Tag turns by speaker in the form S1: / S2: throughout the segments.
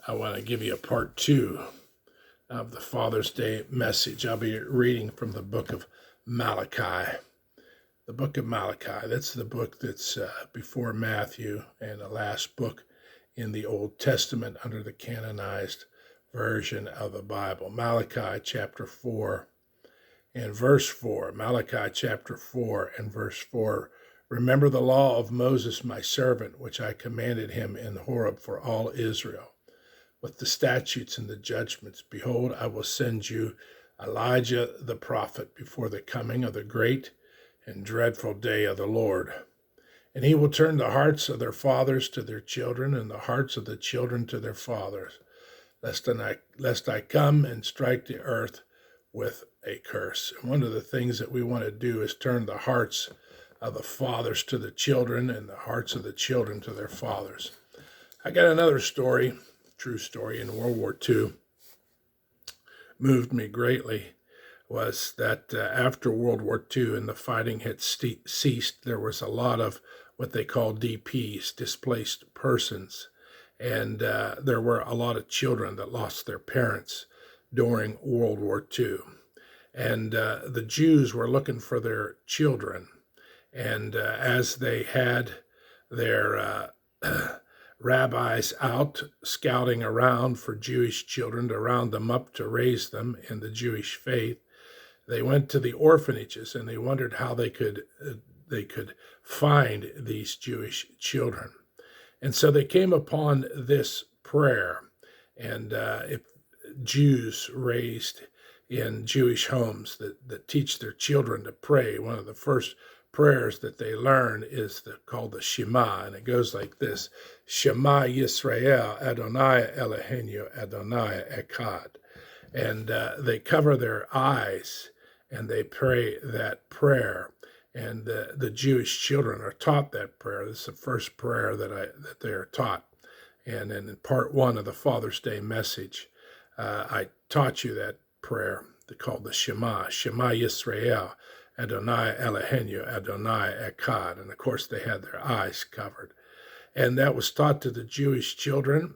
S1: I want to give you a part two of the Father's Day message. I'll be reading from the book of Malachi. The book of Malachi, that's the book that's before Matthew and the last book in the Old Testament under the canonized version of the Bible. Malachi chapter 4 and verse 4. Malachi chapter 4 and verse 4. Remember the law of Moses, my servant, which I commanded him in Horeb for all Israel, with the statutes and the judgments. Behold, I will send you Elijah the prophet before the coming of the great and dreadful day of the Lord. And he will turn the hearts of their fathers to their children, and the hearts of the children to their fathers, lest I come and strike the earth with a curse. And one of the things that we want to do is turn the hearts of the fathers to the children and the hearts of the children to their fathers. I got another story, true story, in World War II. Moved me greatly was that after World War II and the fighting had ceased, there was a lot of what they call DPs, displaced persons. And there were a lot of children that lost their parents during World War II. And the Jews were looking for their children. And as they had their rabbis out scouting around for Jewish children to round them up to raise them in the Jewish faith, they went to the orphanages and they wondered how they could find these Jewish children. And so they came upon this prayer. And if Jews raised in Jewish homes that teach their children to pray, one of the first prayers that they learn is called the Shema, and it goes like this: Shema Yisrael, Adonai Eloheinu, Adonai Echad. And they cover their eyes and they pray that prayer. And the Jewish children are taught that prayer. This is the first prayer that they are taught. And in part one of the Father's Day message, I taught you that prayer called the Shema, Shema Yisrael, Adonai Eloheinu, Adonai Echad. And of course, they had their eyes covered. And that was taught to the Jewish children.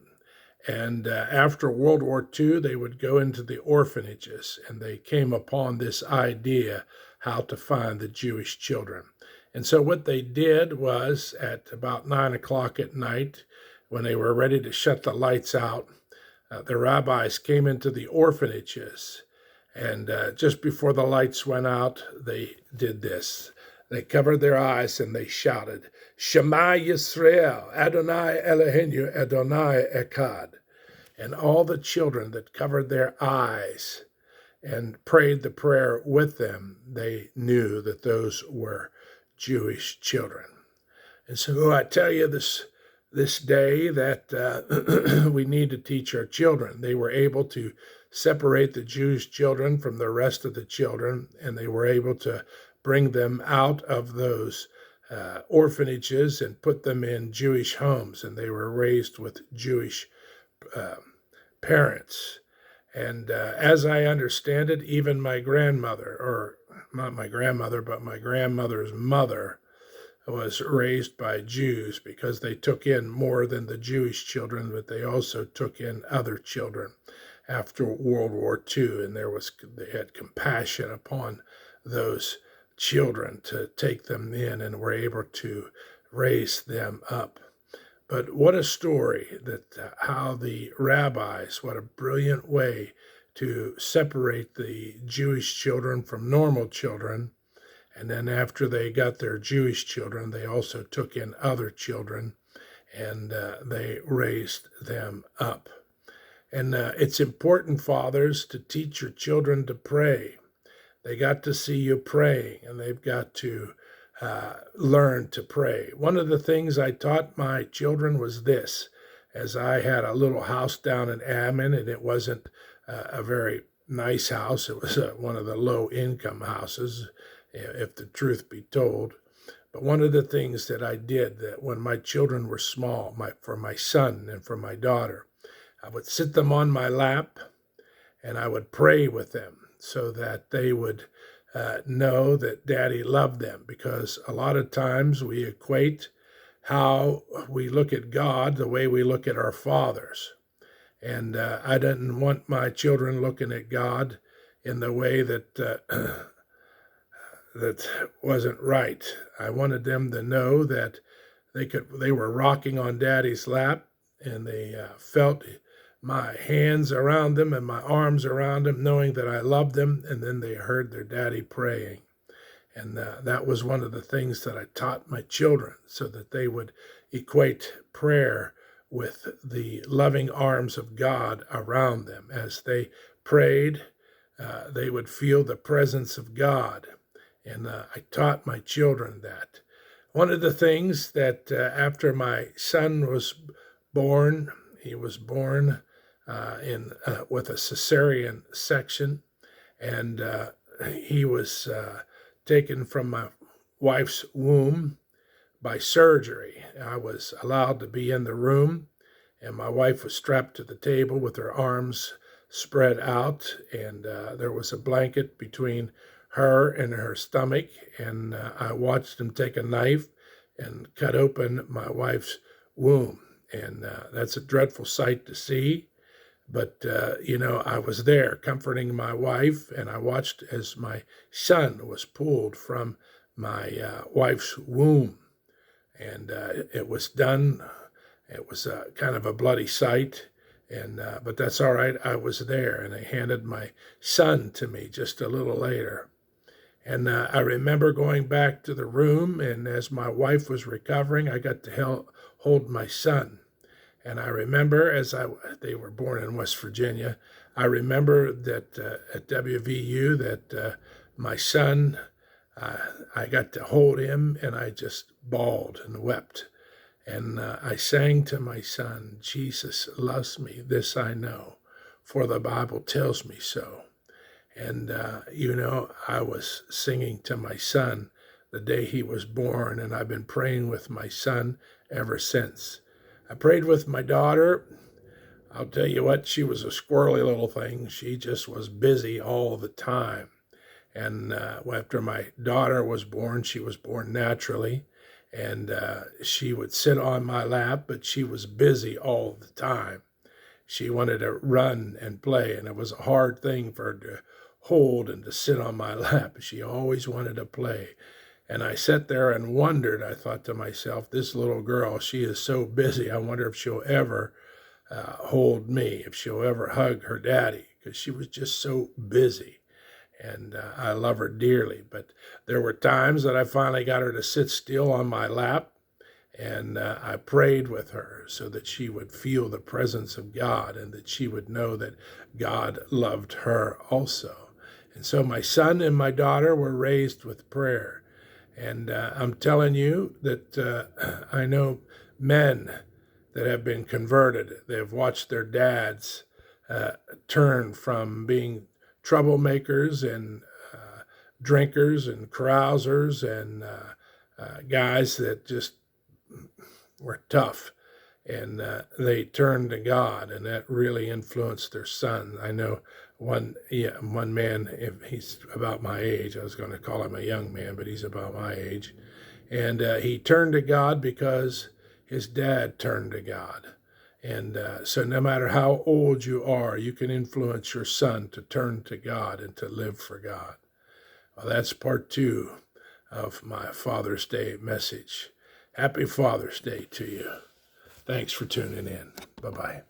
S1: And after World War II, they would go into the orphanages, and they came upon this idea how to find the Jewish children. And so what they did was, at about 9 o'clock at night, when they were ready to shut the lights out, the rabbis came into the orphanages. And just before the lights went out, they did this. They covered their eyes and they shouted, Shema Yisrael, Adonai Eloheinu, Adonai Echad. And all the children that covered their eyes and prayed the prayer with them, they knew that those were Jewish children. And so I tell you this day that we need to teach our children. They were able to separate the Jewish children from the rest of the children, and they were able to bring them out of those orphanages and put them in Jewish homes, and they were raised with Jewish parents. And as I understand it, even my grandmother, or not my grandmother, but my grandmother's mother, was raised by Jews, because they took in more than the Jewish children, but they also took in other children after World War II, and they had compassion upon those children to take them in and were able to raise them up. But what a story how the rabbis, what a brilliant way to separate the Jewish children from normal children. And then after they got their Jewish children, they also took in other children and they raised them up. And it's important, fathers, to teach your children to pray. They got to see you praying, and they've got to learn to pray. One of the things I taught my children was this, as I had a little house down in Ammon, and it wasn't a very nice house. It was one of the low-income houses, if the truth be told. But one of the things that I did, that when my children were small, for my son and for my daughter, I would sit them on my lap and I would pray with them so that they would know that Daddy loved them, because a lot of times we equate how we look at God the way we look at our fathers. And I didn't want my children looking at God in the way that that wasn't right. I wanted them to know that they were rocking on Daddy's lap, and they felt my hands around them and my arms around them, knowing that I loved them. And then they heard their daddy praying. And that was one of the things that I taught my children, so that they would equate prayer with the loving arms of God around them. As they prayed, they would feel the presence of God. And I taught my children that. One of the things that after my son was born, he was born with a cesarean section, and he was taken from my wife's womb by surgery. I was allowed to be in the room, and my wife was strapped to the table with her arms spread out, and there was a blanket between her and her stomach, and I watched him take a knife and cut open my wife's womb. And that's a dreadful sight to see. But, I was there comforting my wife, and I watched as my son was pulled from my wife's womb. And it was done. It was kind of a bloody sight. But that's all right. I was there, and they handed my son to me just a little later. And I remember going back to the room, and as my wife was recovering, I got to hold my son. And I remember they were born in West Virginia, I remember that at WVU that my son, I got to hold him, and I just bawled and wept. And I sang to my son, Jesus loves me, this I know, for the Bible tells me so. And, I was singing to my son the day he was born, and I've been praying with my son ever since. I prayed with my daughter. I'll tell you what, she was a squirrely little thing. She just was busy all the time. And after my daughter was born, she was born naturally, and she would sit on my lap, but she was busy all the time. She wanted to run and play, and it was a hard thing for her to hold and to sit on my lap. She always wanted to play. And I sat there and wondered. I thought to myself, this little girl, she is so busy. I wonder if she'll ever hold me, if she'll ever hug her daddy, because she was just so busy. And I love her dearly. But there were times that I finally got her to sit still on my lap, and I prayed with her so that she would feel the presence of God, and that she would know that God loved her also. And so my son and my daughter were raised with prayer. And I'm telling you that I know men that have been converted. They have watched their dads turn from being troublemakers and drinkers and carousers and guys that just were tough. And they turned to God, and that really influenced their son. I know one man, he's about my age. I was going to call him a young man, but he's about my age. And he turned to God because his dad turned to God. And so no matter how old you are, you can influence your son to turn to God and to live for God. Well, that's part 2 of my Father's Day message. Happy Father's Day to you. Thanks for tuning in. Bye-bye.